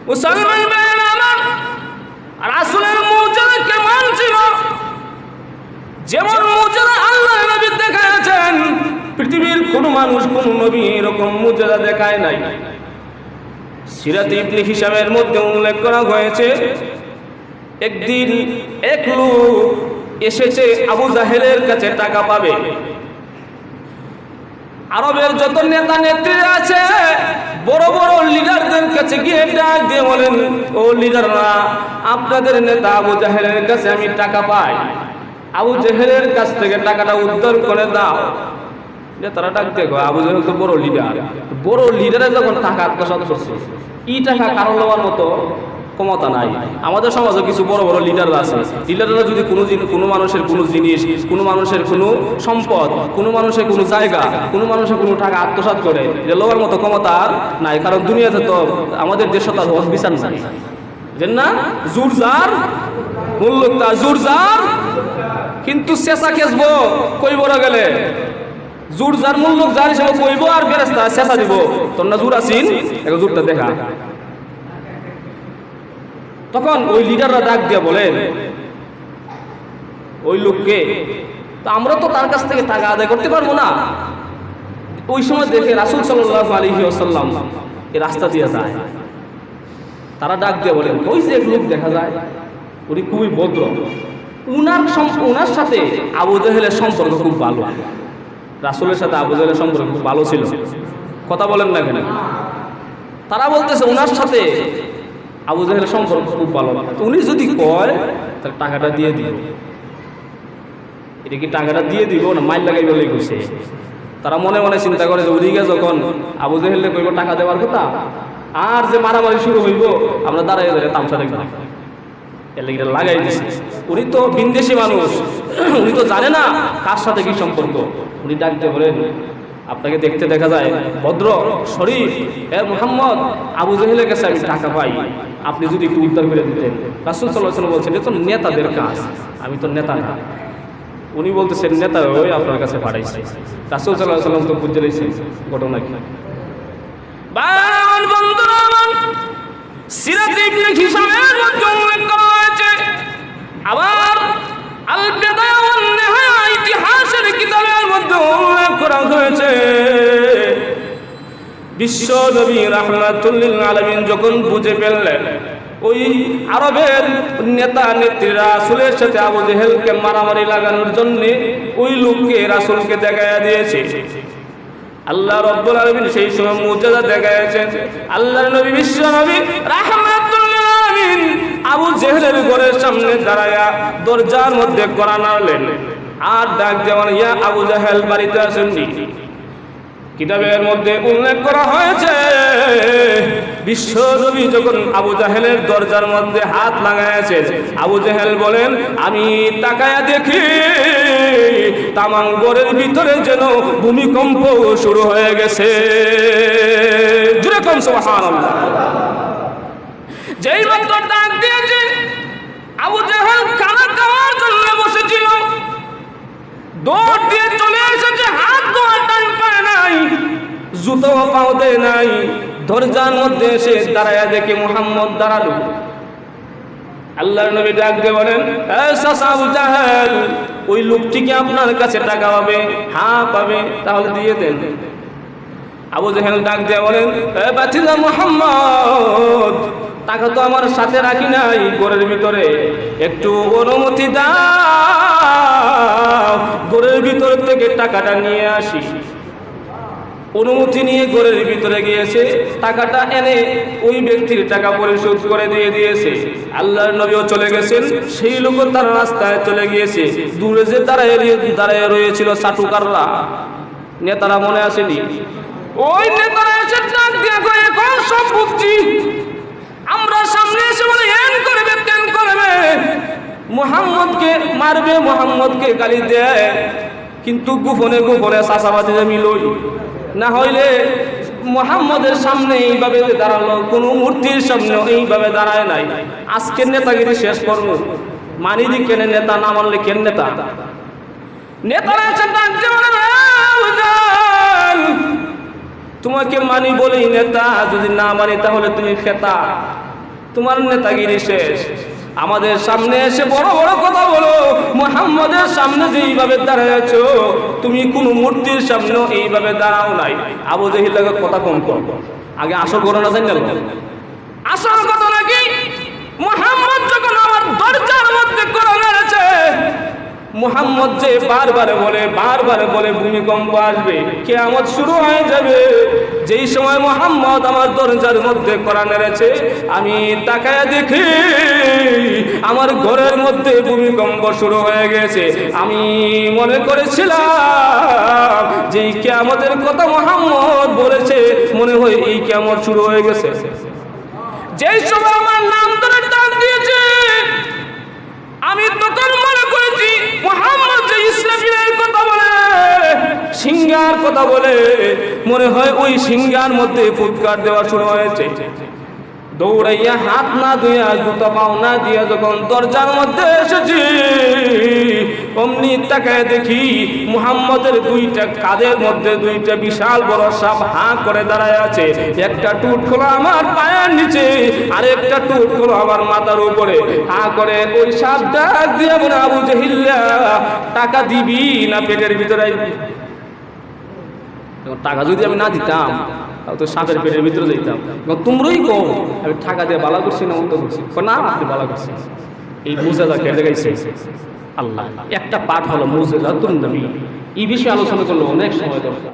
মুসলমান ভাইয়েরা আমার, রাসূলের মুজিজা কেমন ছিল? যেমন মুজিজা আল্লাহর নবী দেখাচ্ছেন, পৃথিবীর কোন মানুষ কোন নবী এরকম মুজিজা দেখায় নাই। সিরাত ইবনে হিশামের মধ্যে উল্লেখ করা হয়েছে, একদিন এক লোক এসেছে আবু জাহেলের কাছে টাকা পাবে। আরবের যত নেতা নেত্রী আছে বড় বড় লিডারদের কাছে গিয়ে ডাক দিয়ে বলেন, ও লিডাররা, আপনাদের নেতা আবু জাহেলের কাছে আমি টাকা পাই, আবু জাহেলের কাছ থেকে টাকাটা উদ্ধার করে দাও। নেতারা ডাক দিয়ে কয়, আবু জাহেল তো বড় লিডার, বড় লিডারে যখন টাকা আত্মসাৎ করছে, ই টাকা কারো লওয়ার মতো ক্ষমতা নাই। আমাদের সমাজে কিছু বড় বড় লিডার আছে, লিডাররা যদি কোনো মানুষের কোনো জিনিস, কোনো মানুষের কোনো সম্পদ, কোনো মানুষের কোনো জায়গা, কোনো মানুষের কোনো টাকা আত্মসাৎ করে, যে লওয়ার মতো ক্ষমতা নাই। কারণ দুনিয়াতে তো আমাদের দেশে তার হক বিচার নাই, বুঝেন না? জোর যার মূল্য তার, জোর যার কিন্তু চেঁচা খেসবো কইব গেলে, জোর যার মূল্য যার হিসেবে কইব আর ফেরেশতা চেঁচা দিব, তোর না জোর আছিস, এক জোরটা দেখা। তখন ওই লিডাররা ডাক দিয়ে বলেন ওই লোককে, তো আমরা তো তার কাছ থেকে টাকা আদায় করতে পারবো না। ওই সময় দেখে রাসূল সাল্লাল্লাহু আলাইহি ওয়াসাল্লাম এই রাস্তা দিয়ে যায়। তারা ডাক দিয়ে বলেন, ওই যে এক লোক দেখা যায়, উনি খুবই ভদ্র, উনার সাথে আবু জাহেলের সম্পর্ক খুব ভালো। রাসূলের সাথে আবু জাহেলের সম্পর্ক খুব ভালো ছিল, কথা বলেন না কেন? তারা বলতেছে উনার সাথে আবু জাহেলের সম্পর্ক খুব ভালো, উনি যদি কয় তাহলে টাকাটা দিয়ে দিব। এটা কি টাকাটা দিয়ে দিব না মাইল লাগাই বলে গেছে? তারা মনে মনে চিন্তা করে যে ওদিকে যখন আবু জাহেলকে কইব টাকা দেওয়ার কথা, আর যে মারামারি শুরু হইব, আমরা দাঁড়াই দাঁড়িয়ে তামসা দেখব, এর লেগে লাগাই দিছি। উনি তো বিন্দেশি মানুষ, উনি তো জানে না কার সাথে কি সম্পর্ক। উনি ডাকতে বলেন, আপনাকে দেখতে দেখা যায় ভদ্র শরীফ, মুহাম্মদ, আবু জাহেলের কাছে আমি টাকা পাই, আপনি যদি একটু উদ্ধার করে দিতেন। রাসূল সাল্লাল্লাহু আলাইহি ওয়াসাল্লাম বলছেন, এটা তো নেতাদের কাজ, আমি তো নেতা না। উনি বলতেছেন, নেতা ওই আপনার কাছে পাঠাইছে। রাসূল সাল্লাল্লাহু আলাইহি ওয়াসাল্লাম তো বুঝে নিয়েছেন ঘটনা কি। বান বন্ধুরা আমার, সিরাত ইবনে হিশামের মধ্যে উল্লেখ করা হয়েছে, আবার আল বিদায়া ওয়ান নিহায়া ইতিহাসের কিতাবের মধ্যে উল্লেখ করা হয়েছে, বিশ্ব নবী রাহমাতুল লিল আলামিন যখন বুঝে ফেললেন ওই আরবের নেতা নেত্রীরা রাসূলের সাথে আবু জাহেলকে মারামারি লাগানোর জন্য ওই লোককে রাসূলকে দেখায়া দিয়েছে, আল্লাহ রাব্বুল আলামিন সেই সময় মুজিজা দেখাইছেন। আল্লাহর নবী বিশ্ব নবী রাহমাতুল লিল আলামিন আবু জাহেলের ঘরের সামনে দাঁড়ায়া দরজার মধ্যে কড়া নাড়লেন আর ডাক দেওয়ান, ইয়া আবু জাহেল, বাড়িতে আসেননি? কিতাবের মধ্যে উল্লেখ করা হয়েছে, বিশ্ব নবী যখন আবু জাহেলের দরজার মধ্যে হাত লাগাইছেন, আবু জাহেল বলেন, আমি তাকায়া দেখি তামাম ঘরের ভিতরে যেন ভূমিকম্প শুরু হয়ে গেছে। জোরে কোন সুবহানাল্লাহ। যেই মাত্র ডাক দিয়েছে, আবু জাহেল খানা খাওয়ার জন্য বসেছিল, দৌড় দিয়ে চলে এসেছে, হাত ধোয়ার টাইম পায় নাই, জুতো পাও দেয় নাই, দরজার মধ্যে এসে দাঁড়ায়া দেখে মুহাম্মদ দাঁড়ালো। আল্লাহর নবী ডাক দিয়ে বলেন, এ চাচা আবু জাহেল, ওই লোকটি কি আপনার কাছে টাকা পাবে? হ্যাঁ পাবে, তাহলে দিয়ে দেন। আবু জাহেল ডাক দিয়ে বলেন, এ বাতিজা মুহাম্মদ, টাকা তো আমার সাথে রাখি নাই ঘরের ভিতরে, একটু অনুমতি দাও, ঘরের ভিতর থেকে টাকাটা নিয়ে আসি। অনুমতি নিয়ে ঘরের ভিতরে গিয়েছে, টাকাটা এনে ওই ব্যক্তির টাকা পরিশোধ করে দিয়ে দিয়েছে। আল্লাহর নবীও চলে গেছেন, সেই লোক তার রাস্তায় চলে গিয়েছে। দূরে যে দাঁড়ায় রয়েছিল চাটুকাররা, নেতারা মনে আসেনি? ওই নেতারা এসে ডাক দিয়ে কয়, এখন সব বুঝছি, আমরা সামনে এসে বলে এন করবে তেন করবে, মুহাম্মদকে মারবে, মুহাম্মদকে গালি দেয়, কিন্তু গোপনে গোপনে চাষাবাদে মিলই না হইলে মুহাম্মদের সামনে এইভাবে দাঁড়ালো, কোন মূর্তির সামনে এইভাবে দাঁড়ায় নাই। আজকের নেতাগিরি শেষ করবো, মানি দি কেন নেতা, না মানলে কেন নেতা? নেতারা তোমাকে মানি বলেই নেতা, যদি না মানি তাহলে তুমি খেতা। তোমার নেতাগিরি শেষ। আমাদের সামনে এসে বড় বড় কথা বলো, মুহাম্মদের সামনে যেইভাবে দাঁড়ায়ছো তুমি কোন মূর্তির সামনেও এইভাবে দাঁড়াও নাই। আবু জাহিল কথা কম কম, আগে আসল ঘটনা জানি না। আসল ঘটনা কি, মুহাম্মদ যখন আমার দরজার মধ্যে কোরআন এনেছে, মুহাম্মদ যে বারবার বলে ভূমিকম্প আসবে, কিয়ামত শুরু হয়ে যাবে। যেই সময় মুহাম্মদ আমার দরজার মধ্যে কোরআন এনেছে, আমি তাকায় দেখি আমার ঘরের মধ্যে ভূমিকম্প শুরু হয়ে গেছে। আমি মনে করেছিলাম যে কিয়ামতের কথা মুহাম্মদ বলেছে, মনে হয় এই কিয়ামত শুরু হয়ে গেছে। যেই সময় আমার নাম ধরে ডাক দিয়েছে, আমি তখন মনে করেছি মুহাম্মদ যে ইসরাফিলের কথা বলে, সিংহার কথা বলে, মনে হয় ওই সিংহার মধ্যে ফুৎকার দেওয়া শুরু হয়েছে। দৌড়াইয়া হাত না ধুইয়া জুতা পাও না দিয়া যখন দরজার মধ্যে এসেছি, অমনি তাকায় দেখি মুহাম্মদের দুইটা কাঁধের মধ্যে দুইটা বিশাল বড় সাপ হাঁ করে দাঁড়ায় আছে। একটা টুট খোলা আমার পায়ের নিচে, আর একটা টুট খোলা আমার মাথার উপরে। হাঁ করে ওই সাপ ডাক দিয়া বলে, আবু জাহিল্লা টাকা দিবি না পেটের ভিতরে? টাকা যদি আমি না দিতাম তো সাপের পেটের ভিতরে যেতাম। তোমরাই কো আমি টাকা দিয়ে বালা করছি না অন্ত করছি, না আপনি বালা করছি। এই মুজেজা কেটে গেছে আল্লাহ। একটা পাঠ হলো মুজেজাতুন নবী, এই বিষয়ে আলোচনা করলে অনেক সময় দরকার।